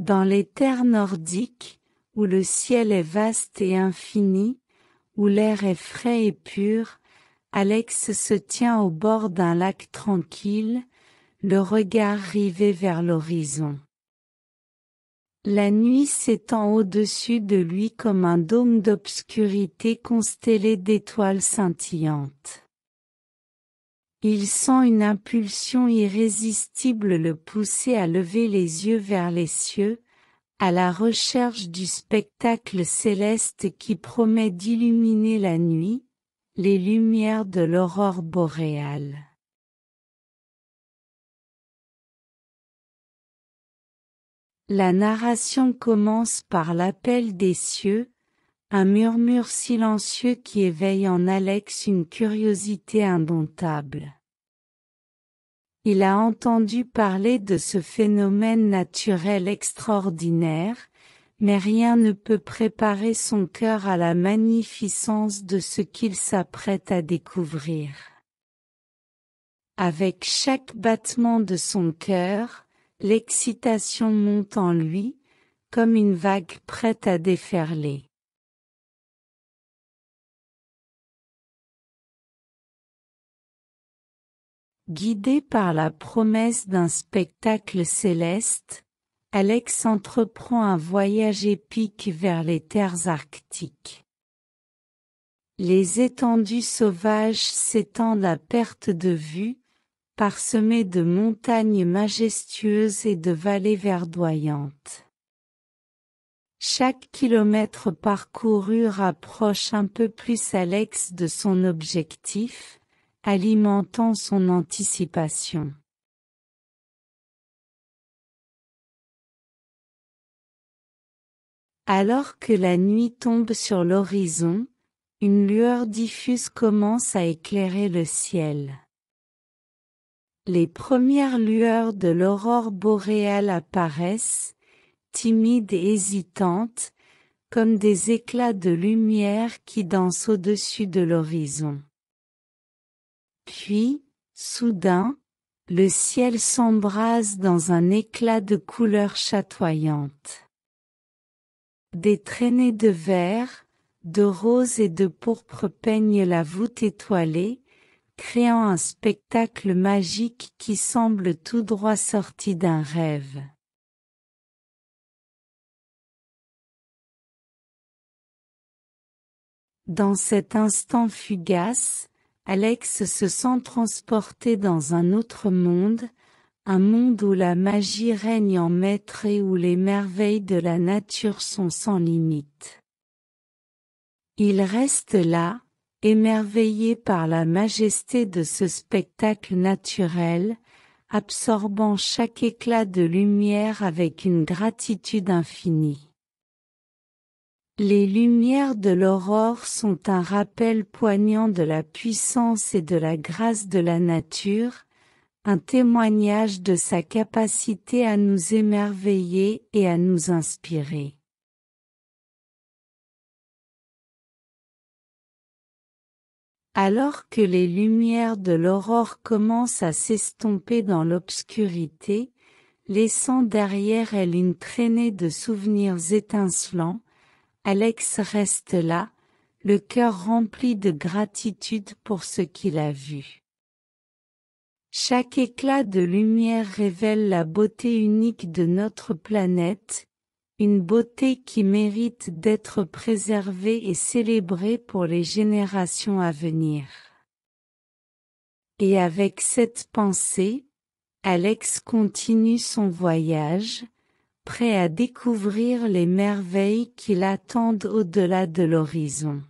Dans les terres nordiques, où le ciel est vaste et infini, où l'air est frais et pur, Alex se tient au bord d'un lac tranquille, le regard rivé vers l'horizon. La nuit s'étend au-dessus de lui comme un dôme d'obscurité constellé d'étoiles scintillantes. Il sent une impulsion irrésistible le pousser à lever les yeux vers les cieux, à la recherche du spectacle céleste qui promet d'illuminer la nuit, les lumières de l'aurore boréale. La narration commence par l'appel des cieux, un murmure silencieux qui éveille en Alex une curiosité indomptable. Il a entendu parler de ce phénomène naturel extraordinaire, mais rien ne peut préparer son cœur à la magnificence de ce qu'il s'apprête à découvrir. Avec chaque battement de son cœur, l'excitation monte en lui, comme une vague prête à déferler. Guidé par la promesse d'un spectacle céleste, Alex entreprend un voyage épique vers les terres arctiques. Les étendues sauvages s'étendent à perte de vue, parsemées de montagnes majestueuses et de vallées verdoyantes. Chaque kilomètre parcouru rapproche un peu plus Alex de son objectif, alimentant son anticipation. Alors que la nuit tombe sur l'horizon, une lueur diffuse commence à éclairer le ciel. Les premières lueurs de l'aurore boréale apparaissent, timides et hésitantes, comme des éclats de lumière qui dansent au-dessus de l'horizon. Puis, soudain, le ciel s'embrase dans un éclat de couleurs chatoyantes. Des traînées de vert, de rose et de pourpre peignent la voûte étoilée, créant un spectacle magique qui semble tout droit sorti d'un rêve. Dans cet instant fugace, Alex se sent transporté dans un autre monde, un monde où la magie règne en maître et où les merveilles de la nature sont sans limite. Il reste là, émerveillé par la majesté de ce spectacle naturel, absorbant chaque éclat de lumière avec une gratitude infinie. Les lumières de l'aurore sont un rappel poignant de la puissance et de la grâce de la nature, un témoignage de sa capacité à nous émerveiller et à nous inspirer. Alors que les lumières de l'aurore commencent à s'estomper dans l'obscurité, laissant derrière elle une traînée de souvenirs étincelants, Alex reste là, le cœur rempli de gratitude pour ce qu'il a vu. Chaque éclat de lumière révèle la beauté unique de notre planète, une beauté qui mérite d'être préservée et célébrée pour les générations à venir. Et avec cette pensée, Alex continue son voyage, prêt à découvrir les merveilles qui l'attendent au-delà de l'horizon.